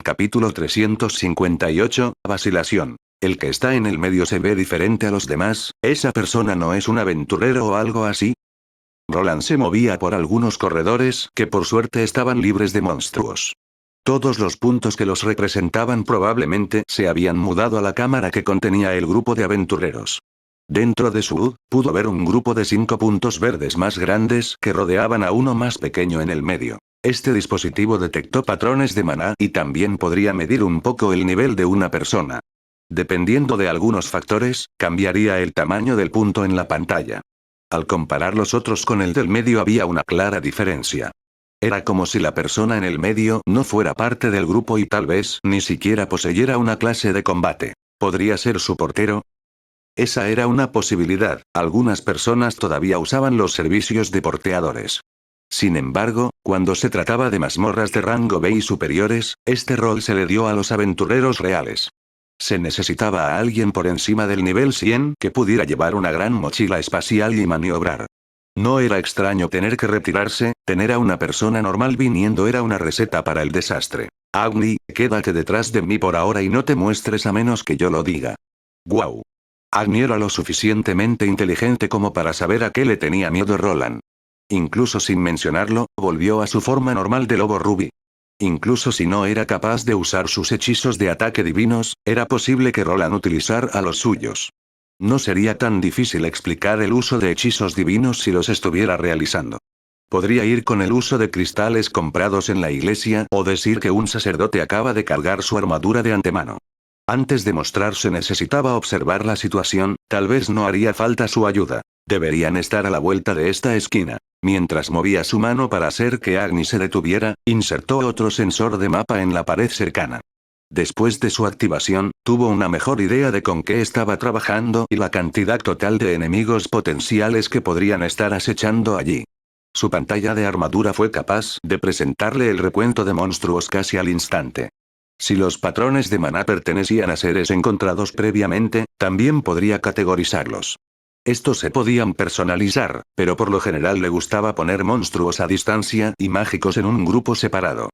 Capítulo 358, Vacilación. El que está en el medio se ve diferente a los demás, ¿esa persona no es un aventurero o algo así? Roland se movía por algunos corredores que por suerte estaban libres de monstruos. Todos los puntos que los representaban probablemente se habían mudado a la cámara que contenía el grupo de aventureros. Dentro de su HUD, pudo ver un grupo de 5 puntos verdes más grandes que rodeaban a uno más pequeño en el medio. Este dispositivo detectó patrones de maná y también podría medir un poco el nivel de una persona. Dependiendo de algunos factores, cambiaría el tamaño del punto en la pantalla. Al comparar los otros con el del medio había una clara diferencia. Era como si la persona en el medio no fuera parte del grupo y tal vez ni siquiera poseyera una clase de combate. ¿Podría ser su portero? Esa era una posibilidad, algunas personas todavía usaban los servicios de porteadores. Sin embargo, cuando se trataba de mazmorras de rango B y superiores, este rol se le dio a los aventureros reales. Se necesitaba a alguien por encima del nivel 100 que pudiera llevar una gran mochila espacial y maniobrar. No era extraño tener que retirarse, tener a una persona normal viniendo era una receta para el desastre. Agni, quédate detrás de mí por ahora y no te muestres a menos que yo lo diga. ¡Guau! Agni era lo suficientemente inteligente como para saber a qué le tenía miedo Roland. Incluso sin mencionarlo, volvió a su forma normal de lobo rubí. Incluso si no era capaz de usar sus hechizos de ataque divinos, era posible que Roland utilizara los suyos. No sería tan difícil explicar el uso de hechizos divinos si los estuviera realizando. Podría ir con el uso de cristales comprados en la iglesia o decir que un sacerdote acaba de cargar su armadura de antemano. Antes de mostrarse necesitaba observar la situación, tal vez no haría falta su ayuda. Deberían estar a la vuelta de esta esquina. Mientras movía su mano para hacer que Agni se detuviera, insertó otro sensor de mapa en la pared cercana. Después de su activación, tuvo una mejor idea de con qué estaba trabajando y la cantidad total de enemigos potenciales que podrían estar acechando allí. Su pantalla de armadura fue capaz de presentarle el recuento de monstruos casi al instante. Si los patrones de maná pertenecían a seres encontrados previamente, también podría categorizarlos. Estos se podían personalizar, pero por lo general le gustaba poner monstruos a distancia y mágicos en un grupo separado.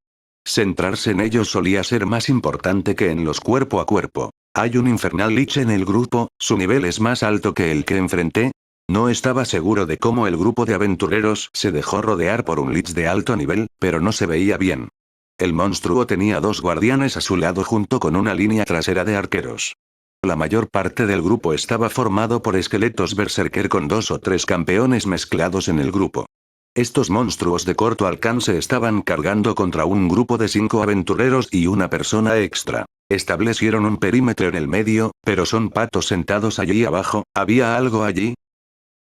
Centrarse en ellos solía ser más importante que en los cuerpo a cuerpo. Hay un infernal lich en el grupo, su nivel es más alto que el que enfrenté. No estaba seguro de cómo el grupo de aventureros se dejó rodear por un lich de alto nivel, pero no se veía bien. El monstruo tenía 2 guardianes a su lado junto con una línea trasera de arqueros. La mayor parte del grupo estaba formado por esqueletos berserker con 2 o 3 campeones mezclados en el grupo. Estos monstruos de corto alcance estaban cargando contra un grupo de 5 aventureros y una persona extra. Establecieron un perímetro en el medio, pero son patos sentados allí abajo, ¿había algo allí?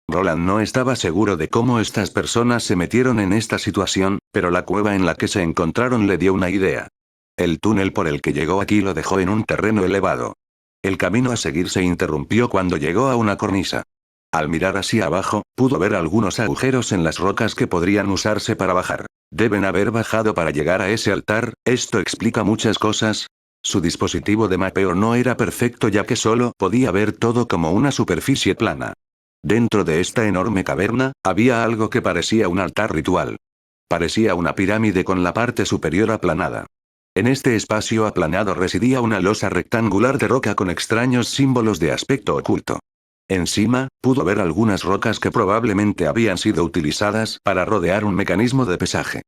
Roland no estaba seguro de cómo estas personas se metieron en esta situación, pero la cueva en la que se encontraron le dio una idea. El túnel por el que llegó aquí lo dejó en un terreno elevado. El camino a seguir se interrumpió cuando llegó a una cornisa. Al mirar hacia abajo, pudo ver algunos agujeros en las rocas que podrían usarse para bajar. Deben haber bajado para llegar a ese altar, esto explica muchas cosas. Su dispositivo de mapeo no era perfecto ya que solo podía ver todo como una superficie plana. Dentro de esta enorme caverna, había algo que parecía un altar ritual. Parecía una pirámide con la parte superior aplanada. En este espacio aplanado residía una losa rectangular de roca con extraños símbolos de aspecto oculto. Encima, pudo ver algunas rocas que probablemente habían sido utilizadas para rodear un mecanismo de pesaje.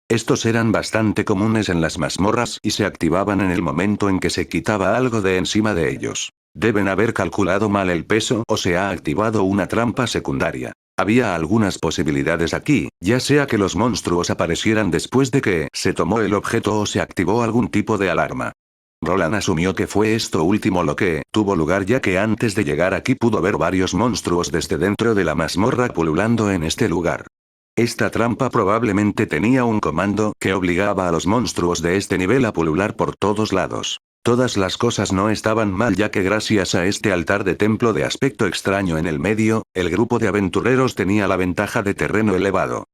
Estos eran bastante comunes en las mazmorras y se activaban en el momento en que se quitaba algo de encima de ellos. Deben haber calculado mal el peso o se ha activado una trampa secundaria. Había algunas posibilidades aquí, ya sea que los monstruos aparecieran después de que se tomó el objeto o se activó algún tipo de alarma. Roland asumió que fue esto último lo que tuvo lugar ya que antes de llegar aquí pudo ver varios monstruos desde dentro de la mazmorra pululando en este lugar. Esta trampa probablemente tenía un comando que obligaba a los monstruos de este nivel a pulular por todos lados. Todas las cosas no estaban mal ya que gracias a este altar de templo de aspecto extraño en el medio, el grupo de aventureros tenía la ventaja de terreno elevado.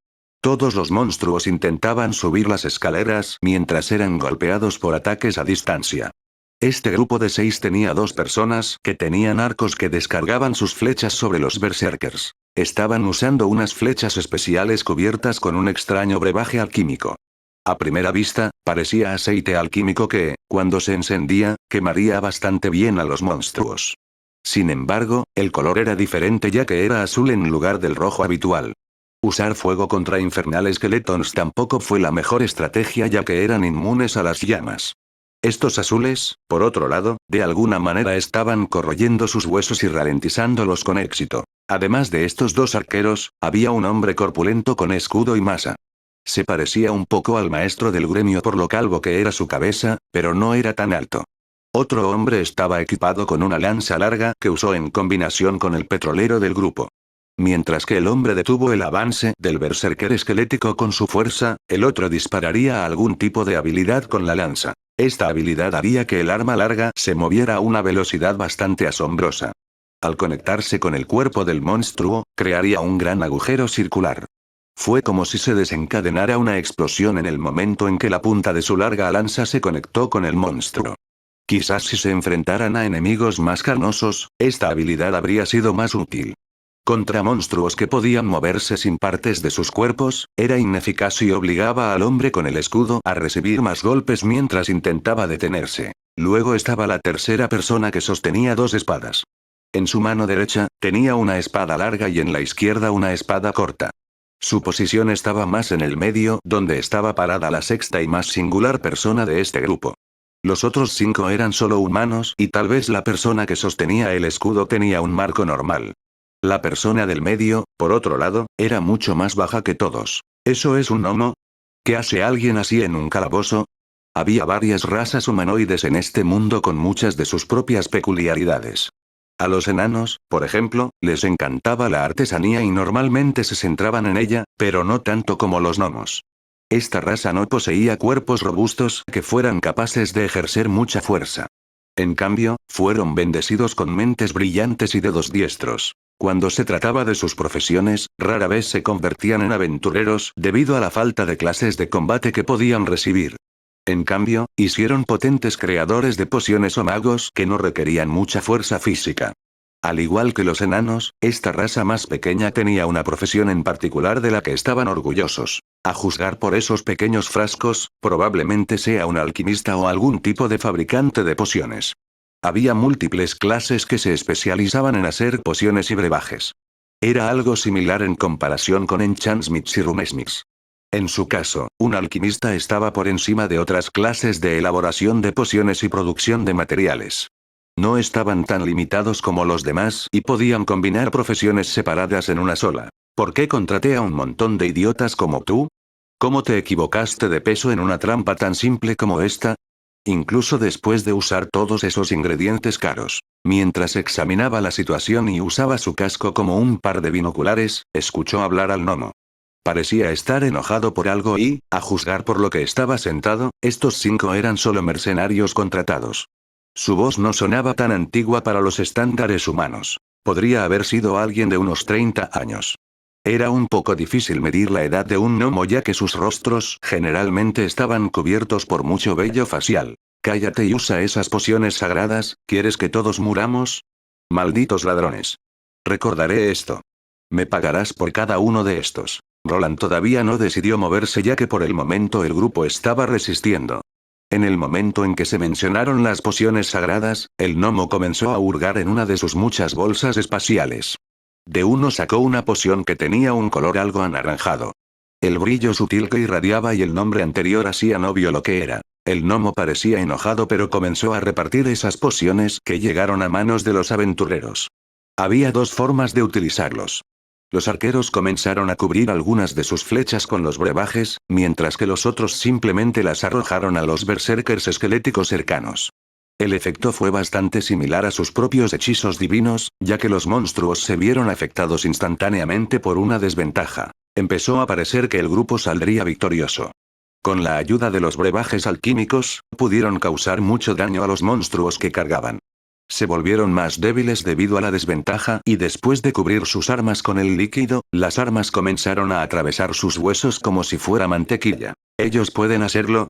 Todos los monstruos intentaban subir las escaleras mientras eran golpeados por ataques a distancia. Este grupo de 6 tenía 2 personas que tenían arcos que descargaban sus flechas sobre los berserkers. Estaban usando unas flechas especiales cubiertas con un extraño brebaje alquímico. A primera vista, parecía aceite alquímico que, cuando se encendía, quemaría bastante bien a los monstruos. Sin embargo, el color era diferente ya que era azul en lugar del rojo habitual. Usar fuego contra Infernal Skeletons tampoco fue la mejor estrategia ya que eran inmunes a las llamas. Estos azules, por otro lado, de alguna manera estaban corroyendo sus huesos y ralentizándolos con éxito. Además de estos dos arqueros, había un hombre corpulento con escudo y masa. Se parecía un poco al maestro del gremio por lo calvo que era su cabeza, pero no era tan alto. Otro hombre estaba equipado con una lanza larga que usó en combinación con el petrolero del grupo. Mientras que el hombre detuvo el avance del berserker esquelético con su fuerza, el otro dispararía a algún tipo de habilidad con la lanza. Esta habilidad haría que el arma larga se moviera a una velocidad bastante asombrosa. Al conectarse con el cuerpo del monstruo, crearía un gran agujero circular. Fue como si se desencadenara una explosión en el momento en que la punta de su larga lanza se conectó con el monstruo. Quizás si se enfrentaran a enemigos más carnosos, esta habilidad habría sido más útil. Contra monstruos que podían moverse sin partes de sus cuerpos, era ineficaz y obligaba al hombre con el escudo a recibir más golpes mientras intentaba detenerse. Luego estaba la tercera persona que sostenía dos espadas. En su mano derecha, tenía una espada larga y en la izquierda una espada corta. Su posición estaba más en el medio, donde estaba parada la sexta y más singular persona de este grupo. Los otros 5 eran solo humanos y tal vez la persona que sostenía el escudo tenía un marco normal. La persona del medio, por otro lado, era mucho más baja que todos. ¿Eso es un gnomo? ¿Qué hace alguien así en un calabozo? Había varias razas humanoides en este mundo con muchas de sus propias peculiaridades. A los enanos, por ejemplo, les encantaba la artesanía y normalmente se centraban en ella, pero no tanto como los gnomos. Esta raza no poseía cuerpos robustos que fueran capaces de ejercer mucha fuerza. En cambio, fueron bendecidos con mentes brillantes y dedos diestros. Cuando se trataba de sus profesiones, rara vez se convertían en aventureros debido a la falta de clases de combate que podían recibir. En cambio, hicieron potentes creadores de pociones o magos que no requerían mucha fuerza física. Al igual que los enanos, esta raza más pequeña tenía una profesión en particular de la que estaban orgullosos. A juzgar por esos pequeños frascos, probablemente sea un alquimista o algún tipo de fabricante de pociones. Había múltiples clases que se especializaban en hacer pociones y brebajes. Era algo similar en comparación con enchantsmiths y runesmiths. En su caso, un alquimista estaba por encima de otras clases de elaboración de pociones y producción de materiales. No estaban tan limitados como los demás y podían combinar profesiones separadas en una sola. ¿Por qué contraté a un montón de idiotas como tú? ¿Cómo te equivocaste de peso en una trampa tan simple como esta? Incluso después de usar todos esos ingredientes caros. Mientras examinaba la situación y usaba su casco como un par de binoculares, escuchó hablar al gnomo. Parecía estar enojado por algo y, a juzgar por lo que estaba sentado, estos 5 eran solo mercenarios contratados. Su voz no sonaba tan antigua para los estándares humanos. Podría haber sido alguien de unos 30 años. Era un poco difícil medir la edad de un gnomo ya que sus rostros generalmente estaban cubiertos por mucho vello facial. Cállate y usa esas pociones sagradas, ¿quieres que todos muramos? Malditos ladrones. Recordaré esto. Me pagarás por cada uno de estos. Roland todavía no decidió moverse ya que por el momento el grupo estaba resistiendo. En el momento en que se mencionaron las pociones sagradas, el gnomo comenzó a hurgar en una de sus muchas bolsas espaciales. De uno sacó una poción que tenía un color algo anaranjado. El brillo sutil que irradiaba y el nombre anterior hacían obvio lo que era. El gnomo parecía enojado pero comenzó a repartir esas pociones que llegaron a manos de los aventureros. Había dos formas de utilizarlos. Los arqueros comenzaron a cubrir algunas de sus flechas con los brebajes, mientras que los otros simplemente las arrojaron a los berserkers esqueléticos cercanos. El efecto fue bastante similar a sus propios hechizos divinos, ya que los monstruos se vieron afectados instantáneamente por una desventaja. Empezó a parecer que el grupo saldría victorioso. Con la ayuda de los brebajes alquímicos, pudieron causar mucho daño a los monstruos que cargaban. Se volvieron más débiles debido a la desventaja y después de cubrir sus armas con el líquido, las armas comenzaron a atravesar sus huesos como si fuera mantequilla. ¿Ellos pueden hacerlo?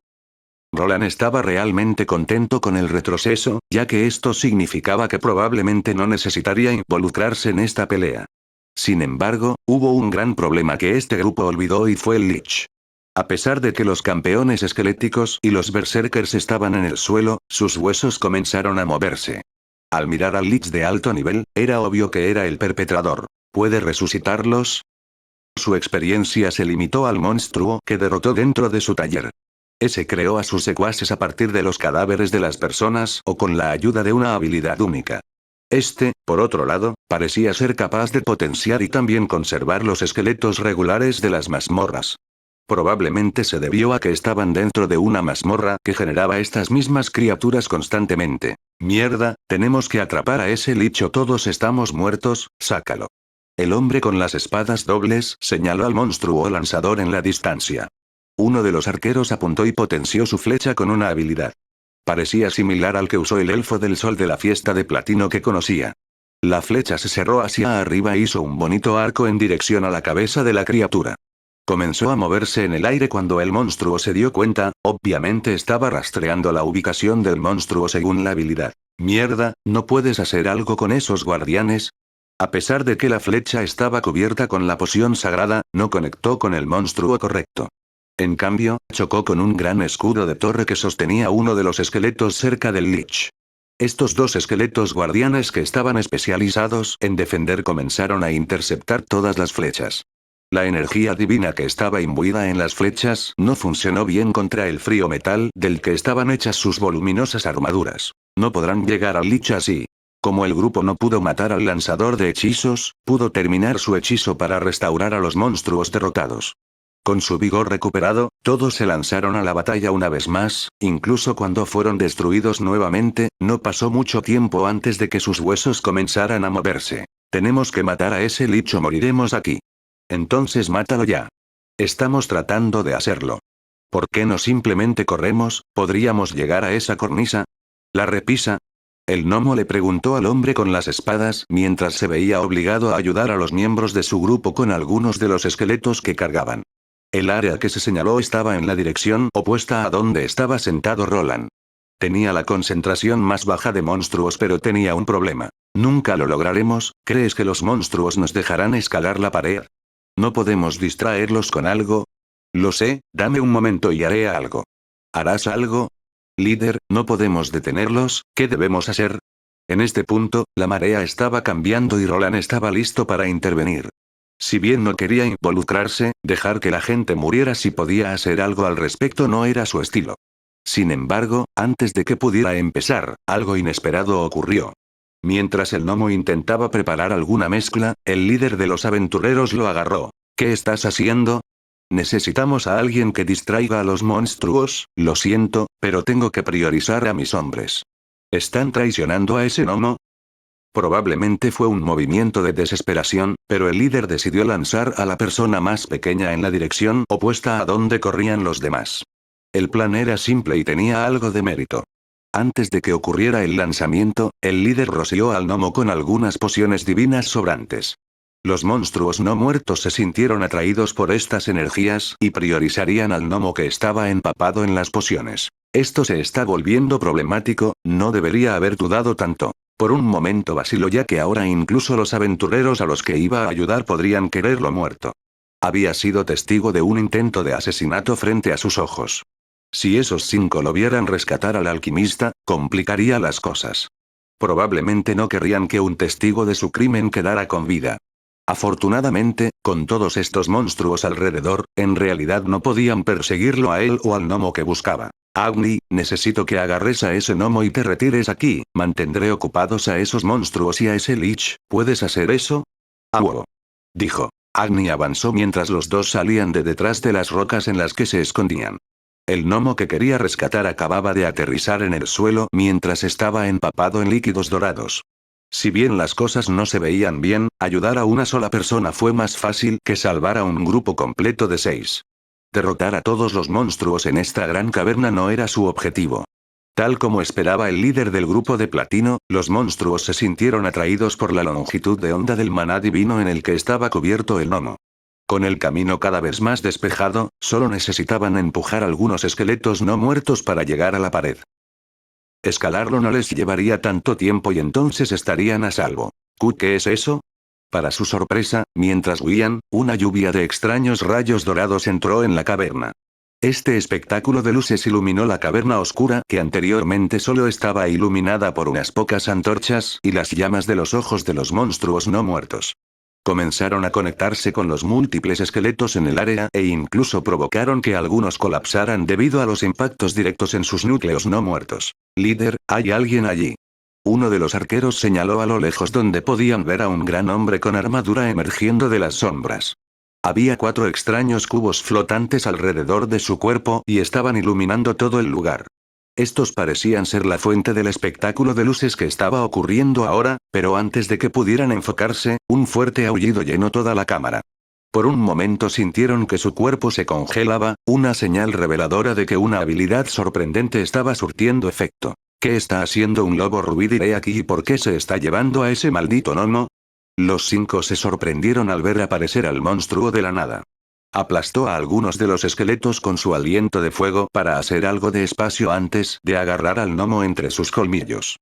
Roland estaba realmente contento con el retroceso, ya que esto significaba que probablemente no necesitaría involucrarse en esta pelea. Sin embargo, hubo un gran problema que este grupo olvidó y fue el Lich. A pesar de que los campeones esqueléticos y los berserkers estaban en el suelo, sus huesos comenzaron a moverse. Al mirar al Lich de alto nivel, era obvio que era el perpetrador. ¿Puede resucitarlos? Su experiencia se limitó al monstruo que derrotó dentro de su taller. Ese creó a sus secuaces a partir de los cadáveres de las personas o con la ayuda de una habilidad única. Este, por otro lado, parecía ser capaz de potenciar y también conservar los esqueletos regulares de las mazmorras. Probablemente se debió a que estaban dentro de una mazmorra que generaba estas mismas criaturas constantemente. Mierda, tenemos que atrapar a ese Lich o todos estamos muertos, sácalo. El hombre con las espadas dobles señaló al monstruo lanzador en la distancia. Uno de los arqueros apuntó y potenció su flecha con una habilidad. Parecía similar al que usó el elfo del sol de la fiesta de platino que conocía. La flecha se cerró hacia arriba e hizo un bonito arco en dirección a la cabeza de la criatura. Comenzó a moverse en el aire cuando el monstruo se dio cuenta, obviamente estaba rastreando la ubicación del monstruo según la habilidad. Mierda, ¿no puedes hacer algo con esos guardianes? A pesar de que la flecha estaba cubierta con la poción sagrada, no conectó con el monstruo correcto. En cambio, chocó con un gran escudo de torre que sostenía uno de los esqueletos cerca del Lich. Estos dos esqueletos guardianes que estaban especializados en defender comenzaron a interceptar todas las flechas. La energía divina que estaba imbuida en las flechas no funcionó bien contra el frío metal del que estaban hechas sus voluminosas armaduras. No podrán llegar al Lich así. Como el grupo no pudo matar al lanzador de hechizos, pudo terminar su hechizo para restaurar a los monstruos derrotados. Con su vigor recuperado, todos se lanzaron a la batalla una vez más, incluso cuando fueron destruidos nuevamente, no pasó mucho tiempo antes de que sus huesos comenzaran a moverse. Tenemos que matar a ese Lich o moriremos aquí. Entonces mátalo ya. Estamos tratando de hacerlo. ¿Por qué no simplemente corremos? ¿Podríamos llegar a esa cornisa? ¿La repisa? El gnomo le preguntó al hombre con las espadas mientras se veía obligado a ayudar a los miembros de su grupo con algunos de los esqueletos que cargaban. El área que se señaló estaba en la dirección opuesta a donde estaba sentado Roland. Tenía la concentración más baja de monstruos pero tenía un problema. Nunca lo lograremos. ¿Crees que los monstruos nos dejarán escalar la pared? ¿No podemos distraerlos con algo? Lo sé, dame un momento y haré algo. ¿Harás algo? Líder, no podemos detenerlos, ¿qué debemos hacer? En este punto, la marea estaba cambiando y Roland estaba listo para intervenir. Si bien no quería involucrarse, dejar que la gente muriera si podía hacer algo al respecto no era su estilo. Sin embargo, antes de que pudiera empezar, algo inesperado ocurrió. Mientras el gnomo intentaba preparar alguna mezcla, el líder de los aventureros lo agarró. ¿Qué estás haciendo? Necesitamos a alguien que distraiga a los monstruos, lo siento, pero tengo que priorizar a mis hombres. ¿Están traicionando a ese gnomo? Probablemente fue un movimiento de desesperación, pero el líder decidió lanzar a la persona más pequeña en la dirección opuesta a donde corrían los demás. El plan era simple y tenía algo de mérito. Antes de que ocurriera el lanzamiento, el líder roció al gnomo con algunas pociones divinas sobrantes. Los monstruos no muertos se sintieron atraídos por estas energías y priorizarían al gnomo que estaba empapado en las pociones. Esto se está volviendo problemático, no debería haber dudado tanto. Por un momento vaciló ya que ahora incluso los aventureros a los que iba a ayudar podrían quererlo muerto. Había sido testigo de un intento de asesinato frente a sus ojos. Si esos 5 lo vieran rescatar al alquimista, complicaría las cosas. Probablemente no querrían que un testigo de su crimen quedara con vida. Afortunadamente, con todos estos monstruos alrededor, en realidad no podían perseguirlo a él o al gnomo que buscaba. Agni, necesito que agarres a ese gnomo y te retires aquí, mantendré ocupados a esos monstruos y a ese Lich, ¿puedes hacer eso? Auo. Dijo. Agni avanzó mientras los dos salían de detrás de las rocas en las que se escondían. El gnomo que quería rescatar acababa de aterrizar en el suelo mientras estaba empapado en líquidos dorados. Si bien las cosas no se veían bien, ayudar a una sola persona fue más fácil que salvar a un grupo completo de 6. Derrotar a todos los monstruos en esta gran caverna no era su objetivo. Tal como esperaba el líder del grupo de platino, los monstruos se sintieron atraídos por la longitud de onda del maná divino en el que estaba cubierto el gnomo. Con el camino cada vez más despejado, solo necesitaban empujar algunos esqueletos no muertos para llegar a la pared. Escalarlo no les llevaría tanto tiempo y entonces estarían a salvo. ¿Qué es eso? Para su sorpresa, mientras huían, una lluvia de extraños rayos dorados entró en la caverna. Este espectáculo de luces iluminó la caverna oscura que anteriormente solo estaba iluminada por unas pocas antorchas y las llamas de los ojos de los monstruos no muertos. Comenzaron a conectarse con los múltiples esqueletos en el área e incluso provocaron que algunos colapsaran debido a los impactos directos en sus núcleos no muertos. Líder, hay alguien allí. Uno de los arqueros señaló a lo lejos donde podían ver a un gran hombre con armadura emergiendo de las sombras. Había 4 extraños cubos flotantes alrededor de su cuerpo y estaban iluminando todo el lugar. Estos parecían ser la fuente del espectáculo de luces que estaba ocurriendo ahora, pero antes de que pudieran enfocarse, un fuerte aullido llenó toda la cámara. Por un momento sintieron que su cuerpo se congelaba, una señal reveladora de que una habilidad sorprendente estaba surtiendo efecto. ¿Qué está haciendo un lobo rubí? Diré aquí y por qué se está llevando a ese maldito gnomo. Los 5 se sorprendieron al ver aparecer al monstruo de la nada. Aplastó a algunos de los esqueletos con su aliento de fuego para hacer algo de espacio antes de agarrar al gnomo entre sus colmillos.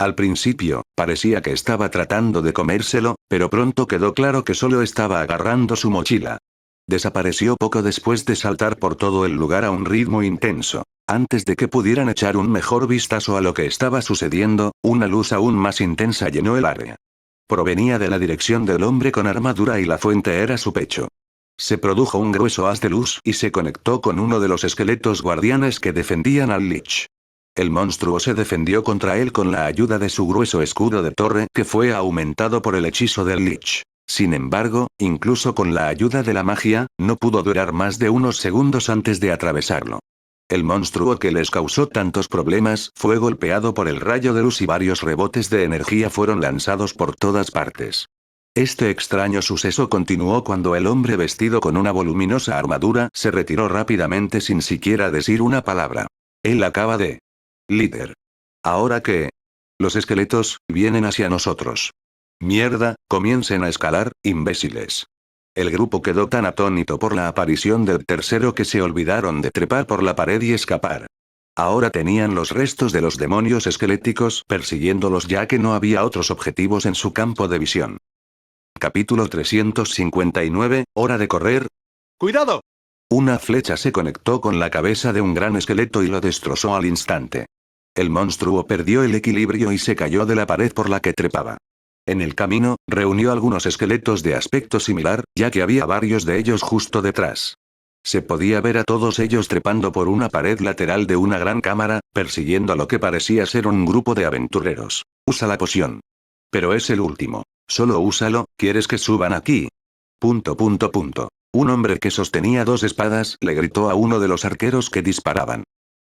Al principio, parecía que estaba tratando de comérselo, pero pronto quedó claro que solo estaba agarrando su mochila. Desapareció poco después de saltar por todo el lugar a un ritmo intenso. Antes de que pudieran echar un mejor vistazo a lo que estaba sucediendo, una luz aún más intensa llenó el área. Provenía de la dirección del hombre con armadura y la fuente era su pecho. Se produjo un grueso haz de luz y se conectó con uno de los esqueletos guardianes que defendían al Lich. El monstruo se defendió contra él con la ayuda de su grueso escudo de torre que fue aumentado por el hechizo del Lich. Sin embargo, incluso con la ayuda de la magia, no pudo durar más de unos segundos antes de atravesarlo. El monstruo que les causó tantos problemas fue golpeado por el rayo de luz y varios rebotes de energía fueron lanzados por todas partes. Este extraño suceso continuó cuando el hombre vestido con una voluminosa armadura se retiró rápidamente sin siquiera decir una palabra. Él acaba de... Líder. ¿Ahora qué? Los esqueletos vienen hacia nosotros. Mierda, comiencen a escalar, imbéciles. El grupo quedó tan atónito por la aparición del tercero que se olvidaron de trepar por la pared y escapar. Ahora tenían los restos de los demonios esqueléticos persiguiéndolos ya que no había otros objetivos en su campo de visión. Capítulo 359, hora de correr. ¡Cuidado! Una flecha se conectó con la cabeza de un gran esqueleto y lo destrozó al instante. El monstruo perdió el equilibrio y se cayó de la pared por la que trepaba. En el camino, reunió algunos esqueletos de aspecto similar, ya que había varios de ellos justo detrás. Se podía ver a todos ellos trepando por una pared lateral de una gran cámara, persiguiendo a lo que parecía ser un grupo de aventureros. Usa la poción. Pero es el último. Solo úsalo, ¿quieres que suban aquí? ... Un hombre que sostenía 2 espadas le gritó a uno de los arqueros que disparaban.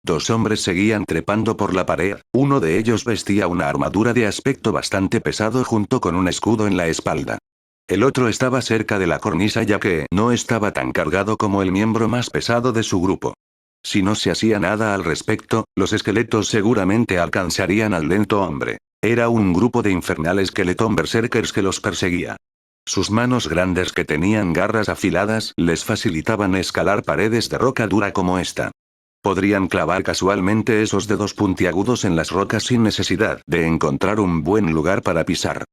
2 hombres seguían trepando por la pared, uno de ellos vestía una armadura de aspecto bastante pesado junto con un escudo en la espalda. El otro estaba cerca de la cornisa ya que no estaba tan cargado como el miembro más pesado de su grupo. Si no se hacía nada al respecto, los esqueletos seguramente alcanzarían al lento hombre. Era un grupo de infernales skeleton berserkers que los perseguía. Sus manos grandes que tenían garras afiladas les facilitaban escalar paredes de roca dura como esta. Podrían clavar casualmente esos dedos puntiagudos en las rocas sin necesidad de encontrar un buen lugar para pisar.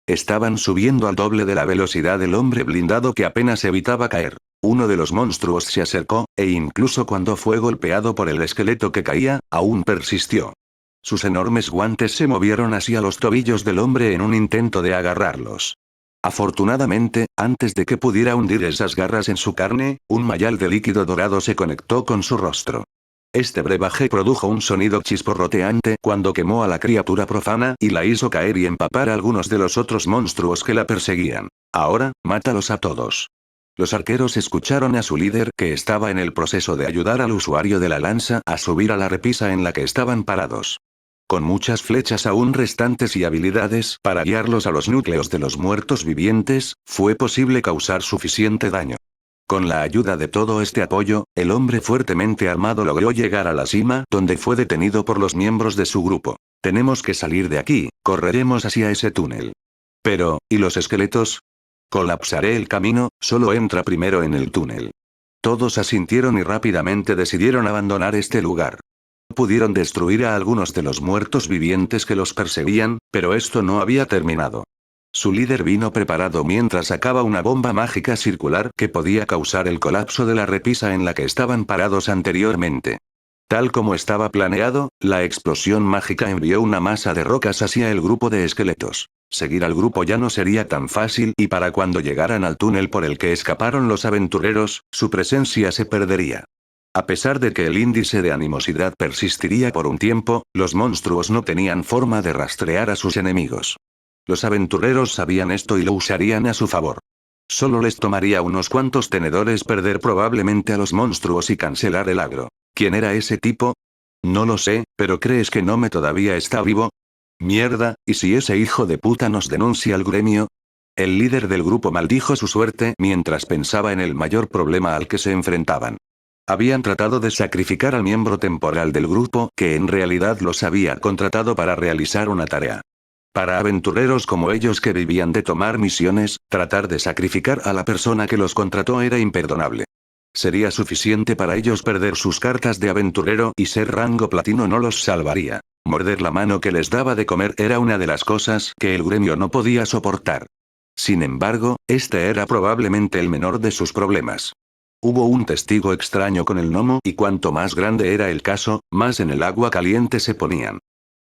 Estaban subiendo al doble de la velocidad del hombre blindado que apenas evitaba caer. Uno de los monstruos se acercó, e incluso cuando fue golpeado por el esqueleto que caía, aún persistió. Sus enormes guantes se movieron hacia los tobillos del hombre en un intento de agarrarlos. Afortunadamente, antes de que pudiera hundir esas garras en su carne, un mayal de líquido dorado se conectó con su rostro. Este brebaje produjo un sonido chisporroteante cuando quemó a la criatura profana y la hizo caer y empapar a algunos de los otros monstruos que la perseguían. Ahora, mátalos a todos. Los arqueros escucharon a su líder que estaba en el proceso de ayudar al usuario de la lanza a subir a la repisa en la que estaban parados. Con muchas flechas aún restantes y habilidades para guiarlos a los núcleos de los muertos vivientes, fue posible causar suficiente daño. Con la ayuda de todo este apoyo, el hombre fuertemente armado logró llegar a la cima donde fue detenido por los miembros de su grupo. Tenemos que salir de aquí, correremos hacia ese túnel. Pero, ¿y los esqueletos? Colapsaré el camino, solo entra primero en el túnel. Todos asintieron y rápidamente decidieron abandonar este lugar. Pudieron destruir a algunos de los muertos vivientes que los perseguían, pero esto no había terminado. Su líder vino preparado mientras sacaba una bomba mágica circular que podía causar el colapso de la repisa en la que estaban parados anteriormente. Tal como estaba planeado, la explosión mágica envió una masa de rocas hacia el grupo de esqueletos. Seguir al grupo ya no sería tan fácil y para cuando llegaran al túnel por el que escaparon los aventureros, su presencia se perdería. A pesar de que el índice de animosidad persistiría por un tiempo, los monstruos no tenían forma de rastrear a sus enemigos. Los aventureros sabían esto y lo usarían a su favor. Solo les tomaría unos cuantos tenedores perder probablemente a los monstruos y cancelar el agro. ¿Quién era ese tipo? No lo sé, pero ¿crees que Nome todavía está vivo? Mierda, ¿y si ese hijo de puta nos denuncia al gremio? El líder del grupo maldijo su suerte mientras pensaba en el mayor problema al que se enfrentaban. Habían tratado de sacrificar al miembro temporal del grupo que en realidad los había contratado para realizar una tarea. Para aventureros como ellos que vivían de tomar misiones, tratar de sacrificar a la persona que los contrató era imperdonable. Sería suficiente para ellos perder sus cartas de aventurero y ser rango platino no los salvaría. Morder la mano que les daba de comer era una de las cosas que el gremio no podía soportar. Sin embargo, este era probablemente el menor de sus problemas. Hubo un testigo extraño con el gnomo y cuanto más grande era el caso, más en el agua caliente se ponían.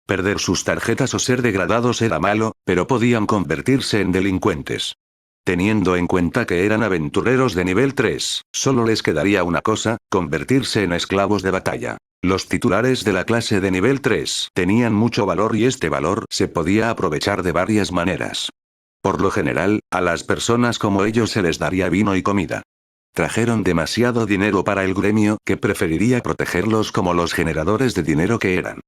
Perder sus tarjetas o ser degradados era malo, pero podían convertirse en delincuentes. Teniendo en cuenta que eran aventureros de nivel 3, solo les quedaría una cosa, convertirse en esclavos de batalla. Los titulares de la clase de nivel 3 tenían mucho valor y este valor se podía aprovechar de varias maneras. Por lo general, a las personas como ellos se les daría vino y comida. Trajeron demasiado dinero para el gremio que preferiría protegerlos como los generadores de dinero que eran.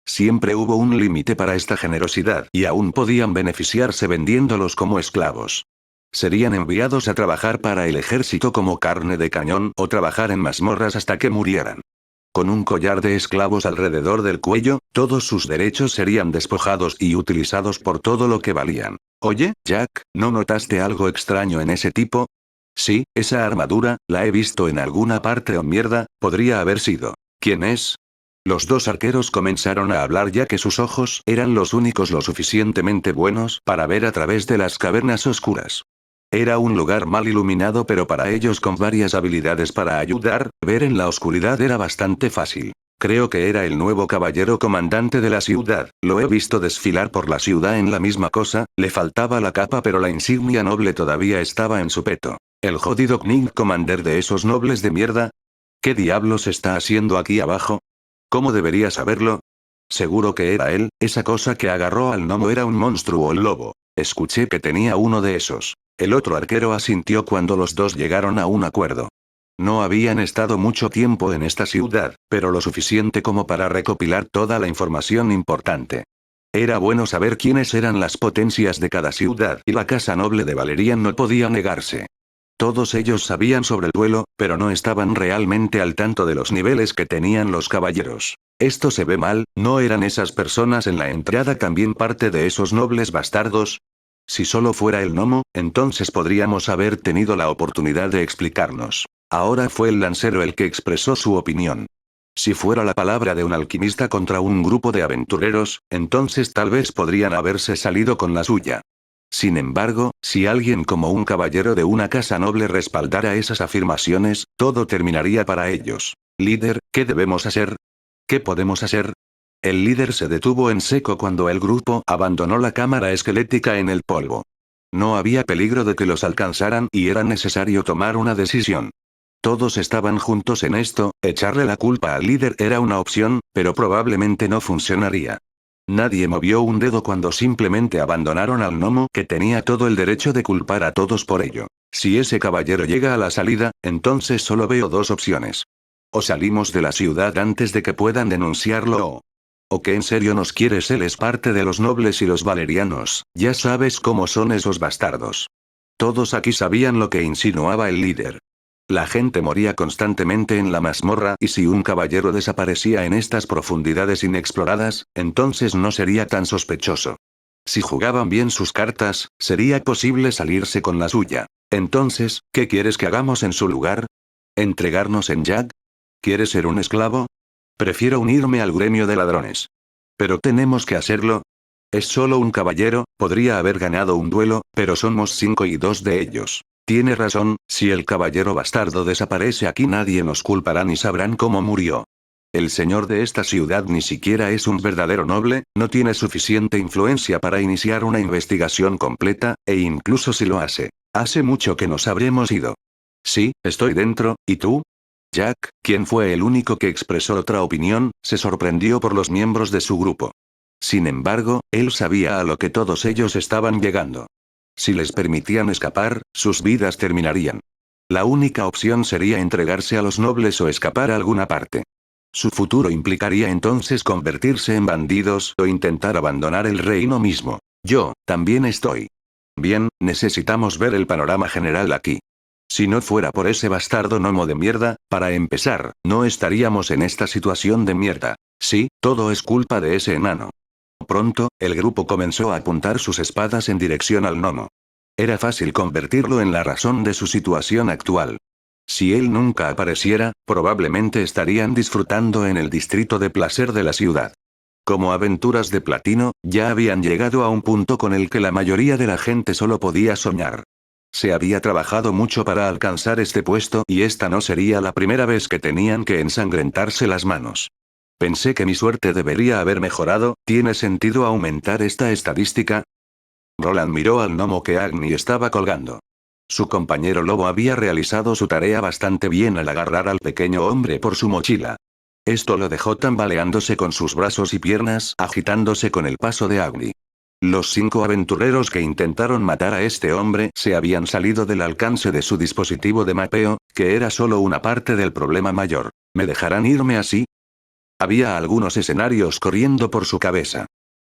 Siempre hubo un límite para esta generosidad y aún podían beneficiarse vendiéndolos como esclavos. Serían enviados a trabajar para el ejército como carne de cañón o trabajar en mazmorras hasta que murieran. Con un collar de esclavos alrededor del cuello, todos sus derechos serían despojados y utilizados por todo lo que valían. Oye, Jack, ¿no notaste algo extraño en ese tipo? Sí, esa armadura, la he visto en alguna parte o mierda, podría haber sido. ¿Quién es? Los dos arqueros comenzaron a hablar ya que sus ojos eran los únicos lo suficientemente buenos para ver a través de las cavernas oscuras. Era un lugar mal iluminado pero para ellos con varias habilidades para ayudar, ver en la oscuridad era bastante fácil. Creo que era el nuevo caballero comandante de la ciudad, lo he visto desfilar por la ciudad en la misma cosa, le faltaba la capa pero la insignia noble todavía estaba en su peto. El jodido Knight Commander de esos nobles de mierda. ¿Qué diablos está haciendo aquí abajo? ¿Cómo debería saberlo? Seguro que era él, esa cosa que agarró al gnomo era un monstruo o lobo. Escuché que tenía uno de esos. El otro arquero asintió cuando los dos llegaron a un acuerdo. No habían estado mucho tiempo en esta ciudad, pero lo suficiente como para recopilar toda la información importante. Era bueno saber quiénes eran las potencias de cada ciudad y la casa noble de Valerian no podía negarse. Todos ellos sabían sobre el duelo, pero no estaban realmente al tanto de los niveles que tenían los caballeros. Esto se ve mal, ¿no eran esas personas en la entrada también parte de esos nobles bastardos? Si solo fuera el gnomo, entonces podríamos haber tenido la oportunidad de explicarnos. Ahora fue el lancero el que expresó su opinión. Si fuera la palabra de un alquimista contra un grupo de aventureros, entonces tal vez podrían haberse salido con la suya. Sin embargo, si alguien como un caballero de una casa noble respaldara esas afirmaciones, todo terminaría para ellos. Líder, ¿qué debemos hacer? ¿Qué podemos hacer? El líder se detuvo en seco cuando el grupo abandonó la cámara esquelética en el polvo. No había peligro de que los alcanzaran y era necesario tomar una decisión. Todos estaban juntos en esto, echarle la culpa al líder era una opción, pero probablemente no funcionaría. Nadie movió un dedo cuando simplemente abandonaron al gnomo que tenía todo el derecho de culpar a todos por ello. Si ese caballero llega a la salida, entonces solo veo dos opciones. O salimos de la ciudad antes de que puedan denunciarlo o que en serio nos quieres. Él es parte de los nobles y los valerianos, ya sabes cómo son esos bastardos. Todos aquí sabían lo que insinuaba el líder. La gente moría constantemente en la mazmorra y si un caballero desaparecía en estas profundidades inexploradas, entonces no sería tan sospechoso. Si jugaban bien sus cartas, sería posible salirse con la suya. Entonces, ¿qué quieres que hagamos en su lugar? ¿Entregarnos en Jack? ¿Quieres ser un esclavo? Prefiero unirme al gremio de ladrones. ¿Pero tenemos que hacerlo? Es solo un caballero, podría haber ganado un duelo, pero somos 5 y 2 de ellos. Tiene razón, si el caballero bastardo desaparece aquí nadie nos culpará ni sabrán cómo murió. El señor de esta ciudad ni siquiera es un verdadero noble, no tiene suficiente influencia para iniciar una investigación completa, e incluso si lo hace mucho que nos habremos ido. Sí, estoy dentro, ¿y tú? Jack, quien fue el único que expresó otra opinión, se sorprendió por los miembros de su grupo. Sin embargo, él sabía a lo que todos ellos estaban llegando. Si les permitían escapar, sus vidas terminarían. La única opción sería entregarse a los nobles o escapar a alguna parte. Su futuro implicaría entonces convertirse en bandidos o intentar abandonar el reino mismo. Yo, también estoy. Bien, necesitamos ver el panorama general aquí. Si no fuera por ese bastardo gnomo de mierda, para empezar, no estaríamos en esta situación de mierda. Sí, todo es culpa de ese enano. Pronto, el grupo comenzó a apuntar sus espadas en dirección al gnomo. Era fácil convertirlo en la razón de su situación actual. Si él nunca apareciera, probablemente estarían disfrutando en el distrito de placer de la ciudad. Como aventuras de platino, ya habían llegado a un punto con el que la mayoría de la gente solo podía soñar. Se había trabajado mucho para alcanzar este puesto y esta no sería la primera vez que tenían que ensangrentarse las manos. Pensé que mi suerte debería haber mejorado, ¿tiene sentido aumentar esta estadística? Roland miró al gnomo que Agni estaba colgando. Su compañero lobo había realizado su tarea bastante bien al agarrar al pequeño hombre por su mochila. Esto lo dejó tambaleándose con sus brazos y piernas, agitándose con el paso de Agni. Los 5 aventureros que intentaron matar a este hombre se habían salido del alcance de su dispositivo de mapeo, que era solo una parte del problema mayor. ¿Me dejarán irme así? Había algunos escenarios corriendo por su cabeza.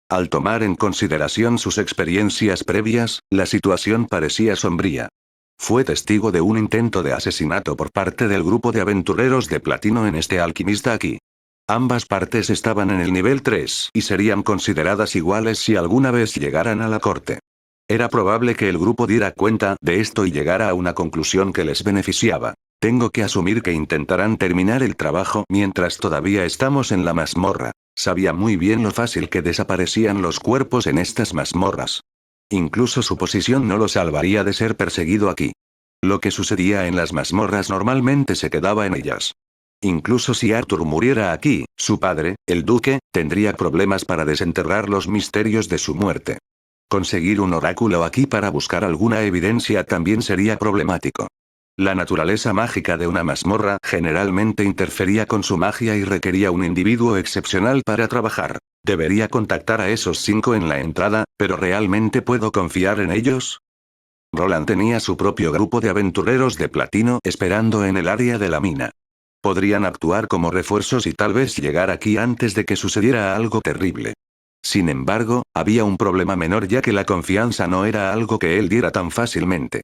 Al tomar en consideración sus experiencias previas, la situación parecía sombría. Fue testigo de un intento de asesinato por parte del grupo de aventureros de platino en este alquimista aquí. Ambas partes estaban en el nivel 3 y serían consideradas iguales si alguna vez llegaran a la corte. Era probable que el grupo diera cuenta de esto y llegara a una conclusión que les beneficiaba. Tengo que asumir que intentarán terminar el trabajo mientras todavía estamos en la mazmorra. Sabía muy bien lo fácil que desaparecían los cuerpos en estas mazmorras. Incluso su posición no lo salvaría de ser perseguido aquí. Lo que sucedía en las mazmorras normalmente se quedaba en ellas. Incluso si Arthur muriera aquí, su padre, el duque, tendría problemas para desenterrar los misterios de su muerte. Conseguir un oráculo aquí para buscar alguna evidencia también sería problemático. La naturaleza mágica de una mazmorra generalmente interfería con su magia y requería un individuo excepcional para trabajar. Debería contactar a esos 5 en la entrada, pero ¿realmente puedo confiar en ellos? Roland tenía su propio grupo de aventureros de platino esperando en el área de la mina. Podrían actuar como refuerzos y tal vez llegar aquí antes de que sucediera algo terrible. Sin embargo, había un problema menor ya que la confianza no era algo que él diera tan fácilmente.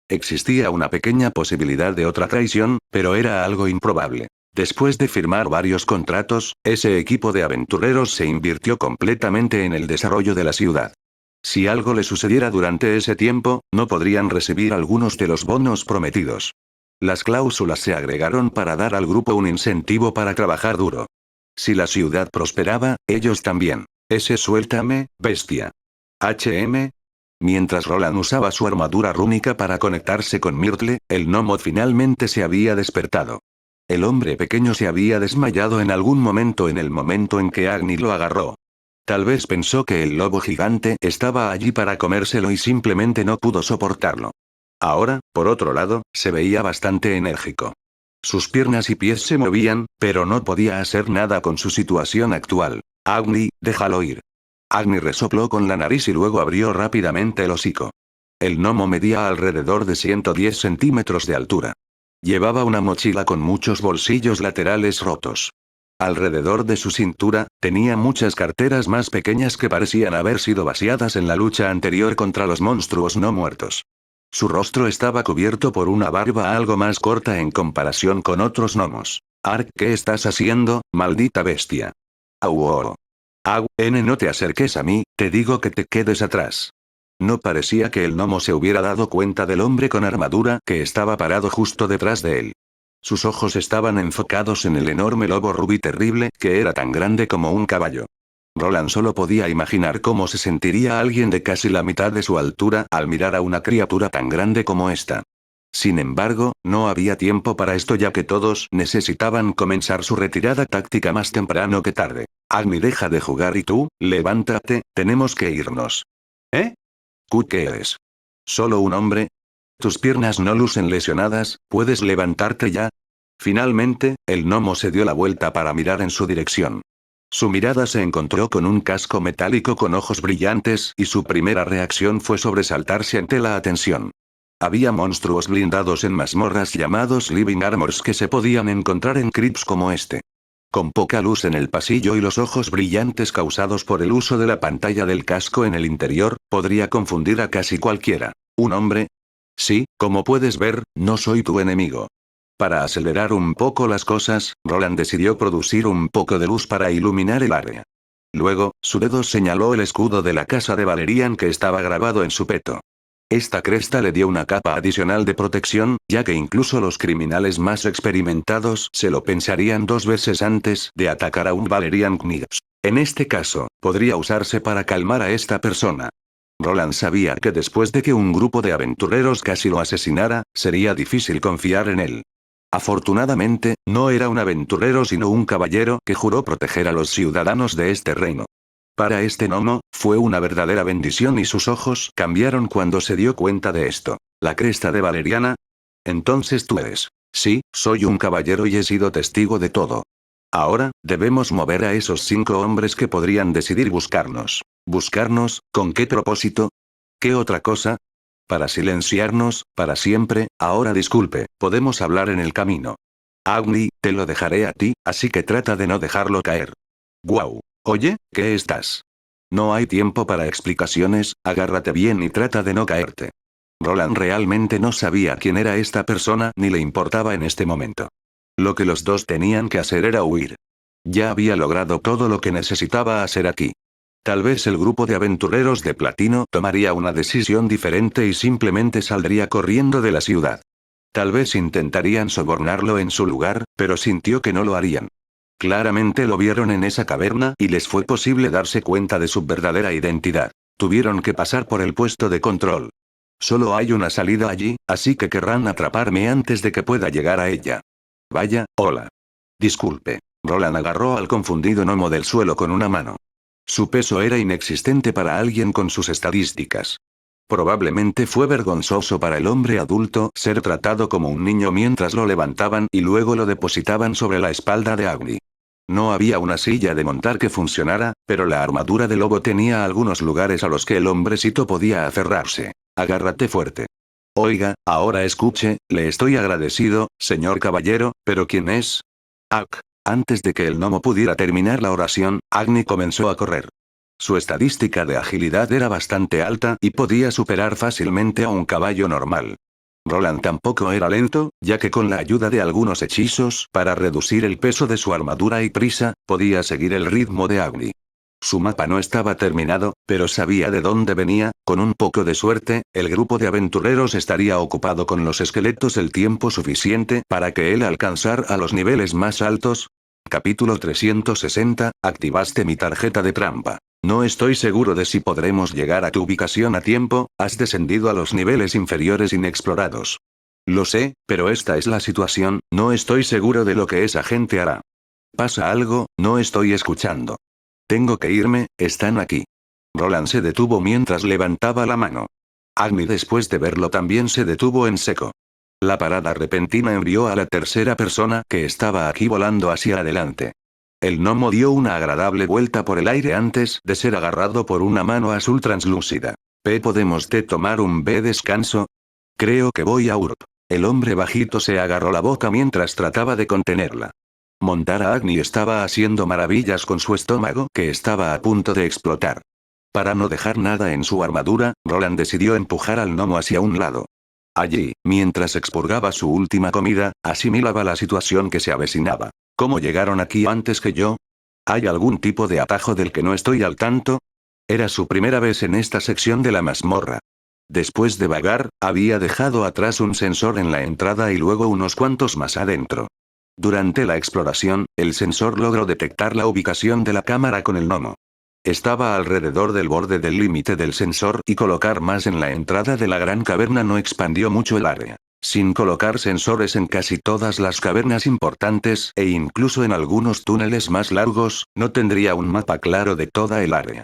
Existía una pequeña posibilidad de otra traición, pero era algo improbable. Después de firmar varios contratos, ese equipo de aventureros se invirtió completamente en el desarrollo de la ciudad. Si algo le sucediera durante ese tiempo, no podrían recibir algunos de los bonos prometidos. Las cláusulas se agregaron para dar al grupo un incentivo para trabajar duro. Si la ciudad prosperaba, ellos también. Suéltame, bestia. Mientras Roland usaba su armadura rúnica para conectarse con Myrtle, el gnomo finalmente se había despertado. El hombre pequeño se había desmayado en algún momento en el momento en que Agni lo agarró. Tal vez pensó que el lobo gigante estaba allí para comérselo y simplemente no pudo soportarlo. Ahora, por otro lado, se veía bastante enérgico. Sus piernas y pies se movían, pero no podía hacer nada con su situación actual. Agni, déjalo ir. Agni resopló con la nariz y luego abrió rápidamente el hocico. El gnomo medía alrededor de 110 centímetros de altura. Llevaba una mochila con muchos bolsillos laterales rotos. Alrededor de su cintura, tenía muchas carteras más pequeñas que parecían haber sido vaciadas en la lucha anterior contra los monstruos no muertos. Su rostro estaba cubierto por una barba algo más corta en comparación con otros gnomos. Ark, ¿qué estás haciendo, maldita bestia? Au. No te acerques a mí, te digo que te quedes atrás. No parecía que el gnomo se hubiera dado cuenta del hombre con armadura que estaba parado justo detrás de él. Sus ojos estaban enfocados en el enorme lobo rubí terrible que era tan grande como un caballo. Roland solo podía imaginar cómo se sentiría alguien de casi la mitad de su altura al mirar a una criatura tan grande como esta. Sin embargo, no había tiempo para esto ya que todos necesitaban comenzar su retirada táctica más temprano que tarde. Agni, deja de jugar y tú, levántate, tenemos que irnos. ¿Eh? ¿Qué eres? ¿Solo un hombre? Tus piernas no lucen lesionadas, ¿puedes levantarte ya? Finalmente, el gnomo se dio la vuelta para mirar en su dirección. Su mirada se encontró con un casco metálico con ojos brillantes y su primera reacción fue sobresaltarse ante la atención. Había monstruos blindados en mazmorras llamados Living Armors que se podían encontrar en crypts como este. Con poca luz en el pasillo y los ojos brillantes causados por el uso de la pantalla del casco en el interior, podría confundir a casi cualquiera. ¿Un hombre? Sí, como puedes ver, no soy tu enemigo. Para acelerar un poco las cosas, Roland decidió producir un poco de luz para iluminar el área. Luego, su dedo señaló el escudo de la casa de Valerian que estaba grabado en su peto. Esta cresta le dio una capa adicional de protección, ya que incluso los criminales más experimentados se lo pensarían dos veces antes de atacar a un Valerian Knights. En este caso, podría usarse para calmar a esta persona. Roland sabía que después de que un grupo de aventureros casi lo asesinara, sería difícil confiar en él. Afortunadamente, no era un aventurero sino un caballero que juró proteger a los ciudadanos de este reino. Para este gnomo, fue una verdadera bendición y sus ojos cambiaron cuando se dio cuenta de esto. ¿La cresta de Valeriana? Entonces tú eres. Sí, soy un caballero y he sido testigo de todo. Ahora, debemos mover a esos 5 hombres que podrían decidir buscarnos. ¿Buscarnos? ¿Con qué propósito? ¿Qué otra cosa? Para silenciarnos, para siempre. Ahora disculpe, podemos hablar en el camino. Agni, te lo dejaré a ti, así que trata de no dejarlo caer. Guau. Oye, ¿qué estás? No hay tiempo para explicaciones, agárrate bien y trata de no caerte. Roland realmente no sabía quién era esta persona ni le importaba en este momento. Lo que los dos tenían que hacer era huir. Ya había logrado todo lo que necesitaba hacer aquí. Tal vez el grupo de aventureros de Platino tomaría una decisión diferente y simplemente saldría corriendo de la ciudad. Tal vez intentarían sobornarlo en su lugar, pero sintió que no lo harían. Claramente lo vieron en esa caverna y les fue posible darse cuenta de su verdadera identidad. Tuvieron que pasar por el puesto de control. Solo hay una salida allí, así que querrán atraparme antes de que pueda llegar a ella. Vaya, hola. Disculpe. Roland agarró al confundido gnomo del suelo con una mano. Su peso era inexistente para alguien con sus estadísticas. Probablemente fue vergonzoso para el hombre adulto ser tratado como un niño mientras lo levantaban y luego lo depositaban sobre la espalda de Agni. No había una silla de montar que funcionara, pero la armadura de lobo tenía algunos lugares a los que el hombrecito podía aferrarse. Agárrate fuerte. Oiga, ahora escuche, le estoy agradecido, señor caballero, pero ¿quién es? Antes de que el gnomo pudiera terminar la oración, Agni comenzó a correr. Su estadística de agilidad era bastante alta y podía superar fácilmente a un caballo normal. Roland tampoco era lento, ya que con la ayuda de algunos hechizos para reducir el peso de su armadura y prisa, podía seguir el ritmo de Agni. Su mapa no estaba terminado, pero sabía de dónde venía. Con un poco de suerte, el grupo de aventureros estaría ocupado con los esqueletos el tiempo suficiente para que él alcanzara a los niveles más altos. Capítulo 360, activaste mi tarjeta de trampa. No estoy seguro de si podremos llegar a tu ubicación a tiempo, has descendido a los niveles inferiores inexplorados. Lo sé, pero esta es la situación, no estoy seguro de lo que esa gente hará. ¿Pasa algo? No estoy escuchando. Tengo que irme, están aquí. Roland se detuvo mientras levantaba la mano. Agni después de verlo también se detuvo en seco. La parada repentina envió a la tercera persona que estaba aquí volando hacia adelante. El gnomo dio una agradable vuelta por el aire antes de ser agarrado por una mano azul translúcida. ¿Podemos tomar un descanso? Creo que voy a Urp. El hombre bajito se agarró la boca mientras trataba de contenerla. Montar a Agni estaba haciendo maravillas con su estómago que estaba a punto de explotar. Para no dejar nada en su armadura, Roland decidió empujar al gnomo hacia un lado. Allí, mientras expurgaba su última comida, asimilaba la situación que se avecinaba. ¿Cómo llegaron aquí antes que yo? ¿Hay algún tipo de atajo del que no estoy al tanto? Era su primera vez en esta sección de la mazmorra. Después de vagar, había dejado atrás un sensor en la entrada y luego unos cuantos más adentro. Durante la exploración, el sensor logró detectar la ubicación de la cámara con el gnomo. Estaba alrededor del borde del límite del sensor y colocar más en la entrada de la gran caverna no expandió mucho el área. Sin colocar sensores en casi todas las cavernas importantes e incluso en algunos túneles más largos, no tendría un mapa claro de toda el área.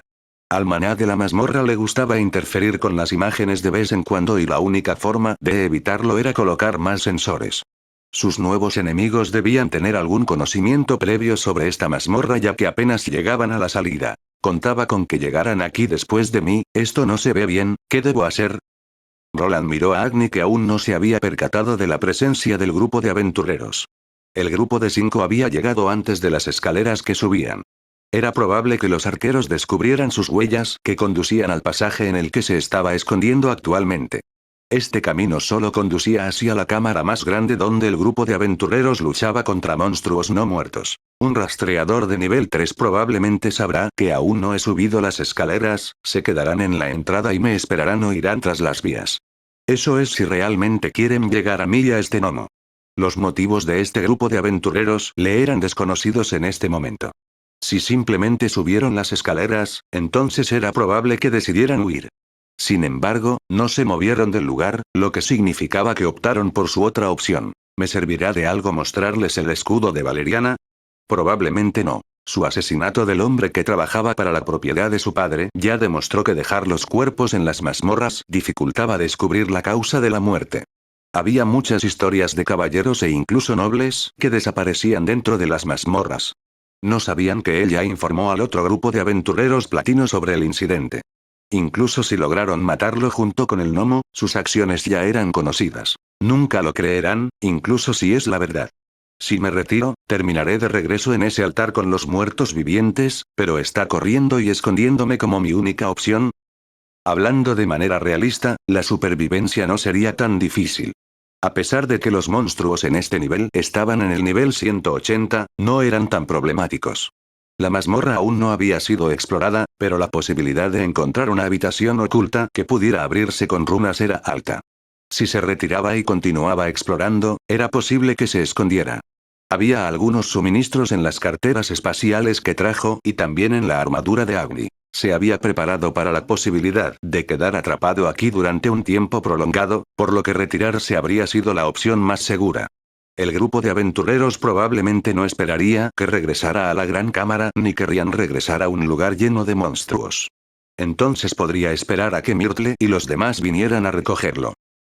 Al maná de la mazmorra le gustaba interferir con las imágenes de vez en cuando y la única forma de evitarlo era colocar más sensores. Sus nuevos enemigos debían tener algún conocimiento previo sobre esta mazmorra ya que apenas llegaban a la salida. Contaba con que llegaran aquí después de mí, esto no se ve bien, ¿qué debo hacer? Roland miró a Agni que aún no se había percatado de la presencia del grupo de aventureros. El grupo de 5 había llegado antes de las escaleras que subían. Era probable que los arqueros descubrieran sus huellas que conducían al pasaje en el que se estaba escondiendo actualmente. Este camino solo conducía hacia la cámara más grande donde el grupo de aventureros luchaba contra monstruos no muertos. Un rastreador de nivel 3 probablemente sabrá que aún no he subido las escaleras, se quedarán en la entrada y me esperarán o irán tras las vías. Eso es si realmente quieren llegar a mí y a este gnomo. Los motivos de este grupo de aventureros le eran desconocidos en este momento. Si simplemente subieron las escaleras, entonces era probable que decidieran huir. Sin embargo, no se movieron del lugar, lo que significaba que optaron por su otra opción. ¿Me servirá de algo mostrarles el escudo de Valeriana? Probablemente no. Su asesinato del hombre que trabajaba para la propiedad de su padre ya demostró que dejar los cuerpos en las mazmorras dificultaba descubrir la causa de la muerte. Había muchas historias de caballeros e incluso nobles que desaparecían dentro de las mazmorras. No sabían que él ya informó al otro grupo de aventureros platino sobre el incidente. Incluso si lograron matarlo junto con el gnomo, sus acciones ya eran conocidas. Nunca lo creerán, incluso si es la verdad. Si me retiro, terminaré de regreso en ese altar con los muertos vivientes, pero está corriendo y escondiéndome como mi única opción. Hablando de manera realista, la supervivencia no sería tan difícil. A pesar de que los monstruos en este nivel estaban en el nivel 180, no eran tan problemáticos. La mazmorra aún no había sido explorada, pero la posibilidad de encontrar una habitación oculta que pudiera abrirse con runas era alta. Si se retiraba y continuaba explorando, era posible que se escondiera. Había algunos suministros en las carteras espaciales que trajo y también en la armadura de Agni. Se había preparado para la posibilidad de quedar atrapado aquí durante un tiempo prolongado, por lo que retirarse habría sido la opción más segura. El grupo de aventureros probablemente no esperaría que regresara a la gran cámara ni querrían regresar a un lugar lleno de monstruos. Entonces podría esperar a que Myrtle y los demás vinieran a recogerlo.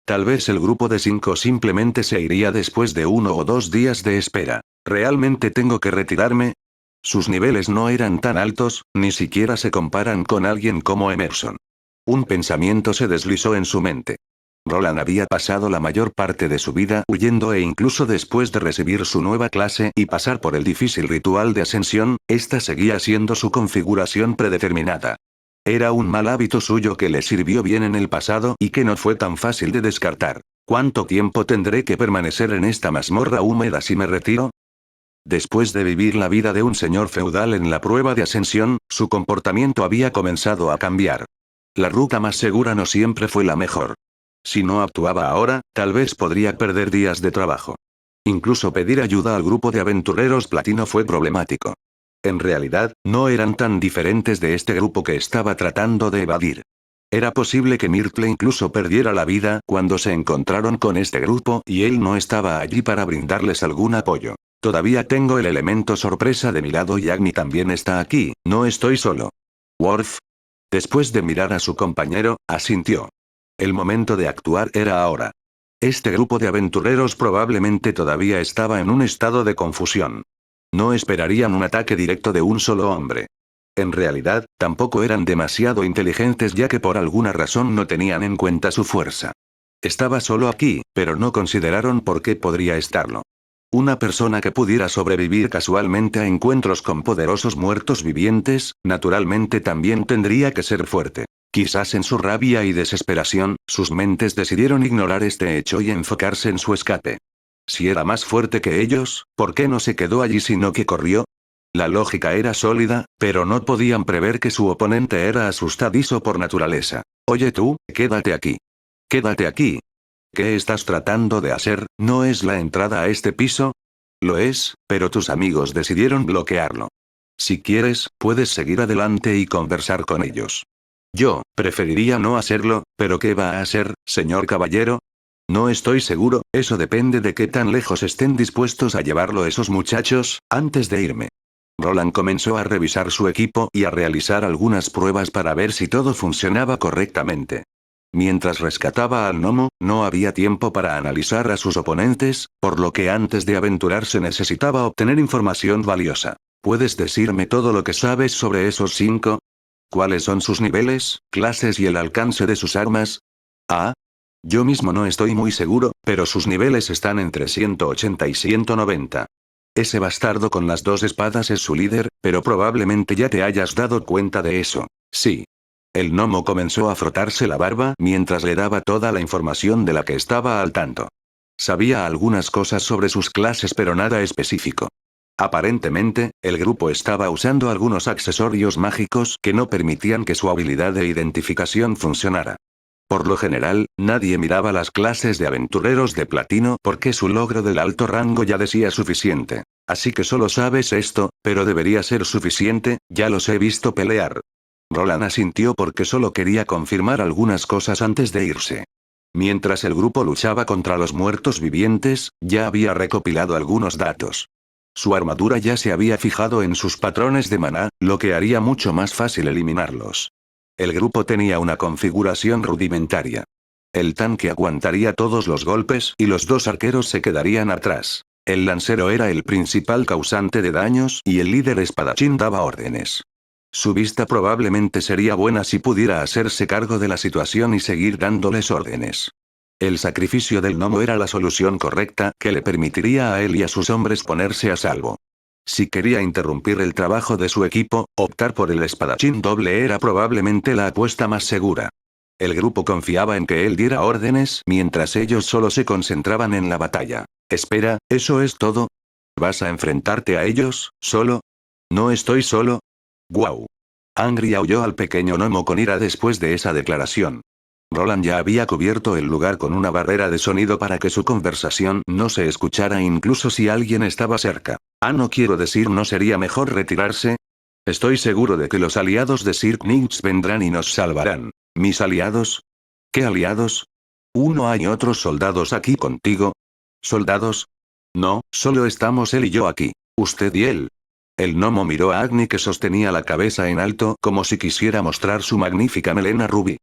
Tal vez el grupo de 5 simplemente se iría después de 1 o 2 días de espera. ¿Realmente tengo que retirarme? Sus niveles no eran tan altos, ni siquiera se comparan con alguien como Emerson. Un pensamiento se deslizó en su mente. Roland había pasado la mayor parte de su vida huyendo e incluso después de recibir su nueva clase y pasar por el difícil ritual de ascensión, esta seguía siendo su configuración predeterminada. Era un mal hábito suyo que le sirvió bien en el pasado y que no fue tan fácil de descartar. ¿Cuánto tiempo tendré que permanecer en esta mazmorra húmeda si me retiro? Después de vivir la vida de un señor feudal en la prueba de ascensión, su comportamiento había comenzado a cambiar. La ruta más segura no siempre fue la mejor. Si no actuaba ahora, tal vez podría perder días de trabajo. Incluso pedir ayuda al grupo de aventureros platino fue problemático. En realidad, no eran tan diferentes de este grupo que estaba tratando de evadir. Era posible que Myrtle incluso perdiera la vida cuando se encontraron con este grupo y él no estaba allí para brindarles algún apoyo. Todavía tengo el elemento sorpresa de mi lado y Agni también está aquí, no estoy solo. Worf. Después de mirar a su compañero, asintió. El momento de actuar era ahora. Este grupo de aventureros probablemente todavía estaba en un estado de confusión. No esperarían un ataque directo de un solo hombre. En realidad, tampoco eran demasiado inteligentes ya que por alguna razón no tenían en cuenta su fuerza. Estaba solo aquí, pero no consideraron por qué podría estarlo. Una persona que pudiera sobrevivir casualmente a encuentros con poderosos muertos vivientes, naturalmente también tendría que ser fuerte. Quizás en su rabia y desesperación, sus mentes decidieron ignorar este hecho y enfocarse en su escape. Si era más fuerte que ellos, ¿por qué no se quedó allí sino que corrió? La lógica era sólida, pero no podían prever que su oponente era asustadizo por naturaleza. Oye tú, quédate aquí. Quédate aquí. ¿Qué estás tratando de hacer? ¿No es la entrada a este piso? Lo es, pero tus amigos decidieron bloquearlo. Si quieres, puedes seguir adelante y conversar con ellos. Yo, preferiría no hacerlo, pero ¿qué va a hacer, señor caballero? No estoy seguro, eso depende de qué tan lejos estén dispuestos a llevarlo esos muchachos, antes de irme. Roland comenzó a revisar su equipo y a realizar algunas pruebas para ver si todo funcionaba correctamente. Mientras rescataba al gnomo, no había tiempo para analizar a sus oponentes, por lo que antes de aventurarse necesitaba obtener información valiosa. ¿Puedes decirme todo lo que sabes sobre esos 5? ¿Cuáles son sus niveles, clases y el alcance de sus armas? Ah, yo mismo no estoy muy seguro, pero sus niveles están entre 180 y 190. Ese bastardo con las 2 espadas es su líder, pero probablemente ya te hayas dado cuenta de eso. Sí. El gnomo comenzó a frotarse la barba mientras le daba toda la información de la que estaba al tanto. Sabía algunas cosas sobre sus clases pero nada específico. Aparentemente, el grupo estaba usando algunos accesorios mágicos que no permitían que su habilidad de identificación funcionara. Por lo general, nadie miraba las clases de aventureros de platino porque su logro del alto rango ya decía suficiente. Así que solo sabes esto, pero debería ser suficiente, ya los he visto pelear. Roland asintió porque solo quería confirmar algunas cosas antes de irse. Mientras el grupo luchaba contra los muertos vivientes, ya había recopilado algunos datos. Su armadura ya se había fijado en sus patrones de maná, lo que haría mucho más fácil eliminarlos. El grupo tenía una configuración rudimentaria. El tanque aguantaría todos los golpes y los 2 arqueros se quedarían atrás. El lancero era el principal causante de daños y el líder espadachín daba órdenes. Su vista probablemente sería buena si pudiera hacerse cargo de la situación y seguir dándoles órdenes. El sacrificio del gnomo era la solución correcta que le permitiría a él y a sus hombres ponerse a salvo. Si quería interrumpir el trabajo de su equipo, optar por el espadachín doble era probablemente la apuesta más segura. El grupo confiaba en que él diera órdenes mientras ellos solo se concentraban en la batalla. Espera, ¿eso es todo? ¿Vas a enfrentarte a ellos, solo? No estoy solo. ¡Guau! Angry aulló al pequeño gnomo con ira después de esa declaración. Roland ya había cubierto el lugar con una barrera de sonido para que su conversación no se escuchara incluso si alguien estaba cerca. No quiero decir, ¿no sería mejor retirarse? Estoy seguro de que los aliados de Sir Knight's vendrán y nos salvarán. ¿Mis aliados? ¿Qué aliados? ¿No hay otros soldados aquí contigo? ¿Soldados? No, solo estamos él y yo aquí. Usted y él. El gnomo miró a Agni que sostenía la cabeza en alto como si quisiera mostrar su magnífica melena rubí.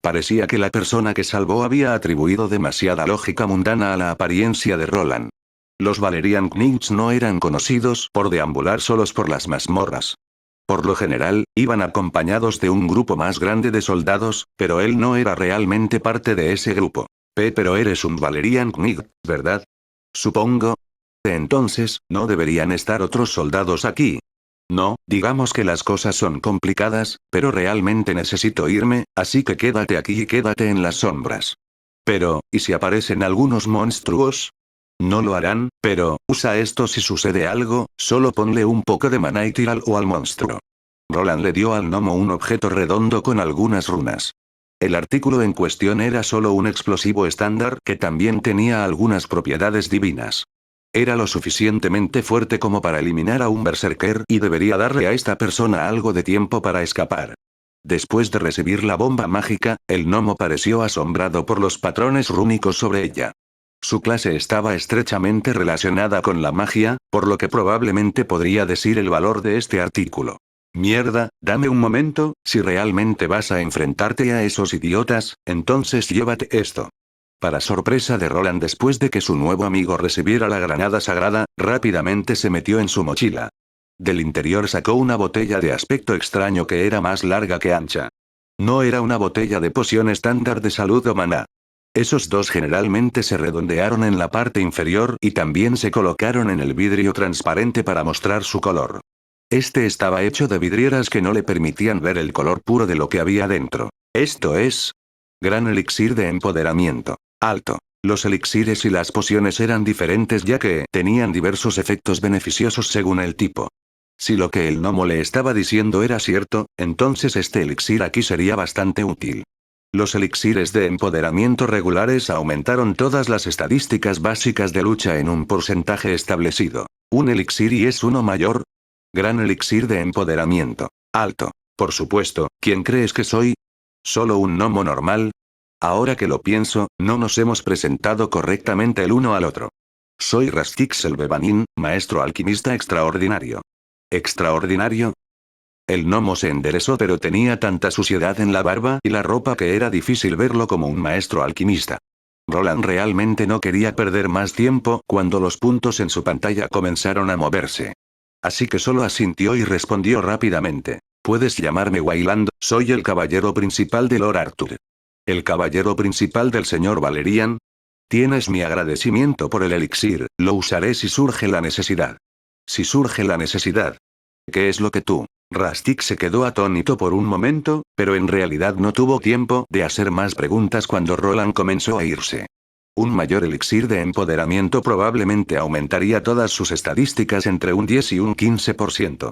Parecía que la persona que salvó había atribuido demasiada lógica mundana a la apariencia de Roland. Los Valerian Knights no eran conocidos por deambular solos por las mazmorras. Por lo general, iban acompañados de un grupo más grande de soldados, pero él no era realmente parte de ese grupo. Pero eres un Valerian Knight, ¿verdad? Supongo. Entonces, ¿no deberían estar otros soldados aquí? No, digamos que las cosas son complicadas, pero realmente necesito irme, así que quédate aquí y quédate en las sombras. Pero, ¿y si aparecen algunos monstruos? No lo harán, pero, usa esto si sucede algo, solo ponle un poco de maná y tíralo al monstruo. Roland le dio al gnomo un objeto redondo con algunas runas. El artículo en cuestión era solo un explosivo estándar que también tenía algunas propiedades divinas. Era lo suficientemente fuerte como para eliminar a un berserker y debería darle a esta persona algo de tiempo para escapar. Después de recibir la bomba mágica, el gnomo pareció asombrado por los patrones rúnicos sobre ella. Su clase estaba estrechamente relacionada con la magia, por lo que probablemente podría decir el valor de este artículo. Mierda, dame un momento, si realmente vas a enfrentarte a esos idiotas, entonces llévate esto. Para sorpresa de Roland, después de que su nuevo amigo recibiera la granada sagrada, rápidamente se metió en su mochila. Del interior sacó una botella de aspecto extraño que era más larga que ancha. No era una botella de poción estándar de salud o maná. Esos 2 generalmente se redondearon en la parte inferior y también se colocaron en el vidrio transparente para mostrar su color. Este estaba hecho de vidrieras que no le permitían ver el color puro de lo que había dentro. Esto es... Gran elixir de empoderamiento. Alto. Los elixires y las pociones eran diferentes ya que tenían diversos efectos beneficiosos según el tipo. Si lo que el gnomo le estaba diciendo era cierto, entonces este elixir aquí sería bastante útil. Los elixires de empoderamiento regulares aumentaron todas las estadísticas básicas de lucha en un porcentaje establecido. ¿Un elixir y es uno mayor? Gran elixir de empoderamiento. Alto. Por supuesto, ¿quién crees que soy? ¿Solo un gnomo normal? Ahora que lo pienso, no nos hemos presentado correctamente el uno al otro. Soy Rastix el Bebanín, maestro alquimista extraordinario. ¿Extraordinario? El gnomo se enderezó, pero tenía tanta suciedad en la barba y la ropa que era difícil verlo como un maestro alquimista. Roland realmente no quería perder más tiempo cuando los puntos en su pantalla comenzaron a moverse. Así que solo asintió y respondió rápidamente. Puedes llamarme Wayland, soy el caballero principal de Lord Arthur. ¿El caballero principal del señor Valerian? Tienes mi agradecimiento por el elixir, lo usaré si surge la necesidad. Si surge la necesidad. ¿Qué es lo que tú? Rastic se quedó atónito por un momento, pero en realidad no tuvo tiempo de hacer más preguntas cuando Roland comenzó a irse. Un mayor elixir de empoderamiento probablemente aumentaría todas sus estadísticas entre un 10 y un 15%.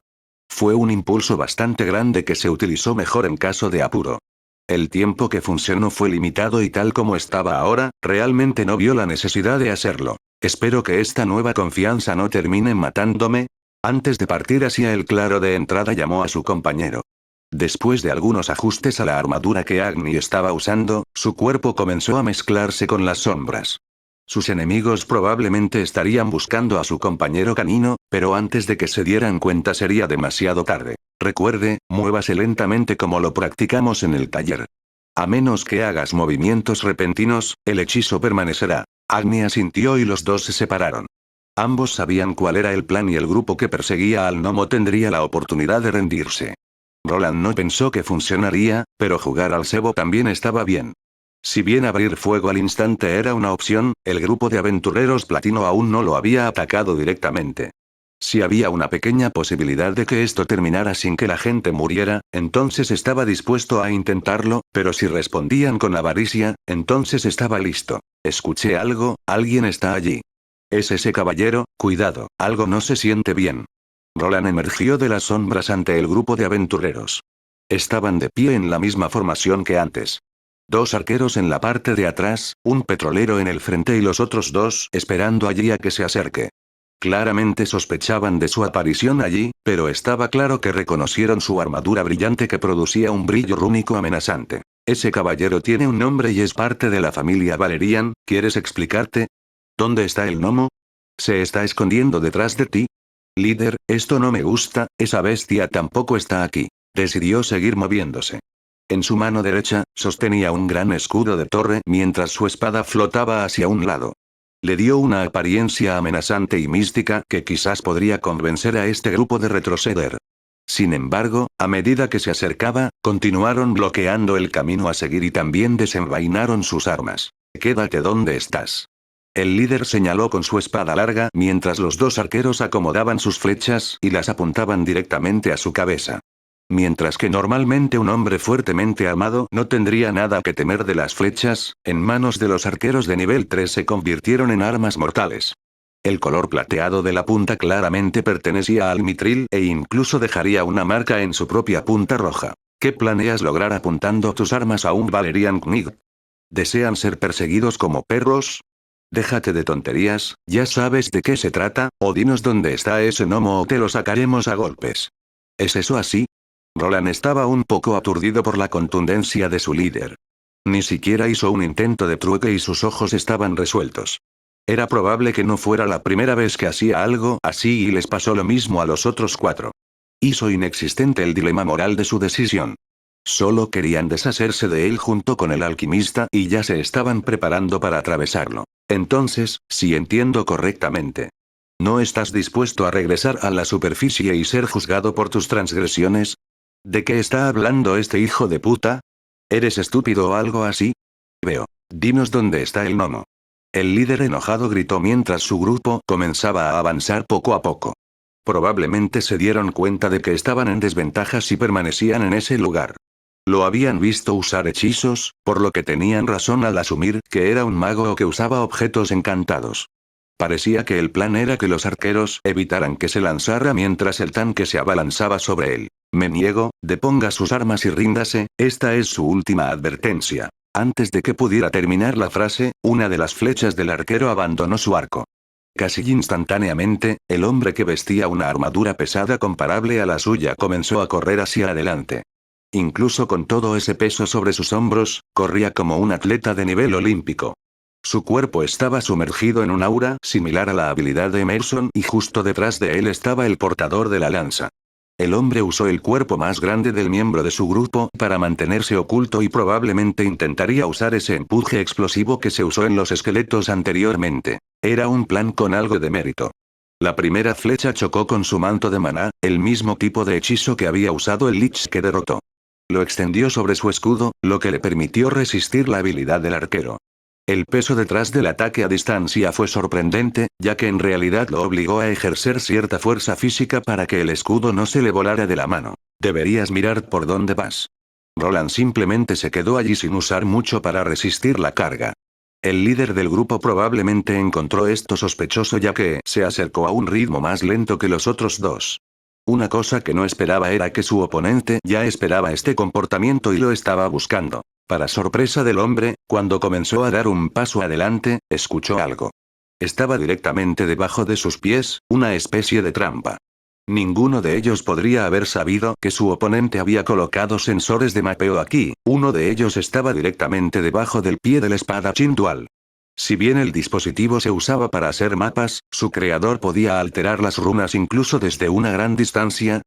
Fue un impulso bastante grande que se utilizó mejor en caso de apuro. El tiempo que funcionó fue limitado y tal como estaba ahora, realmente no vio la necesidad de hacerlo. Espero que esta nueva confianza no termine matándome. Antes de partir hacia el claro de entrada llamó a su compañero. Después de algunos ajustes a la armadura que Agni estaba usando, su cuerpo comenzó a mezclarse con las sombras. Sus enemigos probablemente estarían buscando a su compañero canino, pero antes de que se dieran cuenta sería demasiado tarde. Recuerde, muévase lentamente como lo practicamos en el taller. A menos que hagas movimientos repentinos, el hechizo permanecerá. Agni asintió y los dos se separaron. Ambos sabían cuál era el plan y el grupo que perseguía al gnomo tendría la oportunidad de rendirse. Roland no pensó que funcionaría, pero jugar al cebo también estaba bien. Si bien abrir fuego al instante era una opción, el grupo de aventureros platino aún no lo había atacado directamente. Si había una pequeña posibilidad de que esto terminara sin que la gente muriera, entonces estaba dispuesto a intentarlo, pero si respondían con avaricia, entonces estaba listo. Escuché algo, alguien está allí. Es ese caballero, cuidado, algo no se siente bien. Roland emergió de las sombras ante el grupo de aventureros. Estaban de pie en la misma formación que antes. Dos arqueros en la parte de atrás, un petrolero en el frente y los otros dos esperando allí a que se acerque. Claramente sospechaban de su aparición allí, pero estaba claro que reconocieron su armadura brillante que producía un brillo rúnico amenazante. Ese caballero tiene un nombre y es parte de la familia Valerian, ¿quieres explicarte? ¿Dónde está el gnomo? ¿Se está escondiendo detrás de ti? Líder, esto no me gusta, esa bestia tampoco está aquí. Decidió seguir moviéndose. En su mano derecha, sostenía un gran escudo de torre mientras su espada flotaba hacia un lado. Le dio una apariencia amenazante y mística que quizás podría convencer a este grupo de retroceder. Sin embargo, a medida que se acercaba, continuaron bloqueando el camino a seguir y también desenvainaron sus armas. Quédate donde estás. El líder señaló con su espada larga mientras los dos arqueros acomodaban sus flechas y las apuntaban directamente a su cabeza. Mientras que normalmente un hombre fuertemente armado no tendría nada que temer de las flechas, en manos de los arqueros de nivel 3 se convirtieron en armas mortales. El color plateado de la punta claramente pertenecía al mitril e incluso dejaría una marca en su propia punta roja. ¿Qué planeas lograr apuntando tus armas a un Valerian Knight? ¿Desean ser perseguidos como perros? Déjate de tonterías, ya sabes de qué se trata, o dinos dónde está ese gnomo o te lo sacaremos a golpes. ¿Es eso así? Roland estaba un poco aturdido por la contundencia de su líder. Ni siquiera hizo un intento de trueque y sus ojos estaban resueltos. Era probable que no fuera la primera vez que hacía algo así y les pasó lo mismo a los otros cuatro. Hizo inexistente el dilema moral de su decisión. Solo querían deshacerse de él junto con el alquimista y ya se estaban preparando para atravesarlo. Entonces, si entiendo correctamente, ¿no estás dispuesto a regresar a la superficie y ser juzgado por tus transgresiones? ¿De qué está hablando este hijo de puta? ¿Eres estúpido o algo así? Veo. Dinos dónde está el gnomo. El líder enojado gritó mientras su grupo comenzaba a avanzar poco a poco. Probablemente se dieron cuenta de que estaban en desventaja si permanecían en ese lugar. Lo habían visto usar hechizos, por lo que tenían razón al asumir que era un mago o que usaba objetos encantados. Parecía que el plan era que los arqueros evitaran que se lanzara mientras el tanque se abalanzaba sobre él. Me niego, deponga sus armas y ríndase, esta es su última advertencia. Antes de que pudiera terminar la frase, una de las flechas del arquero abandonó su arco. Casi instantáneamente, el hombre que vestía una armadura pesada comparable a la suya comenzó a correr hacia adelante. Incluso con todo ese peso sobre sus hombros, corría como un atleta de nivel olímpico. Su cuerpo estaba sumergido en un aura similar a la habilidad de Emerson y justo detrás de él estaba el portador de la lanza. El hombre usó el cuerpo más grande del miembro de su grupo para mantenerse oculto y probablemente intentaría usar ese empuje explosivo que se usó en los esqueletos anteriormente. Era un plan con algo de mérito. La primera flecha chocó con su manto de maná, el mismo tipo de hechizo que había usado el Lich que derrotó. Lo extendió sobre su escudo, lo que le permitió resistir la habilidad del arquero. El peso detrás del ataque a distancia fue sorprendente, ya que en realidad lo obligó a ejercer cierta fuerza física para que el escudo no se le volara de la mano. Deberías mirar por dónde vas. Roland simplemente se quedó allí sin usar mucho para resistir la carga. El líder del grupo probablemente encontró esto sospechoso ya que se acercó a un ritmo más lento que los otros dos. Una cosa que no esperaba era que su oponente ya esperaba este comportamiento y lo estaba buscando. Para sorpresa del hombre, cuando comenzó a dar un paso adelante, escuchó algo. Estaba directamente debajo de sus pies, una especie de trampa. Ninguno de ellos podría haber sabido que su oponente había colocado sensores de mapeo aquí, uno de ellos estaba directamente debajo del pie del espadachín dual. Si bien el dispositivo se usaba para hacer mapas, su creador podía alterar las runas incluso desde una gran distancia,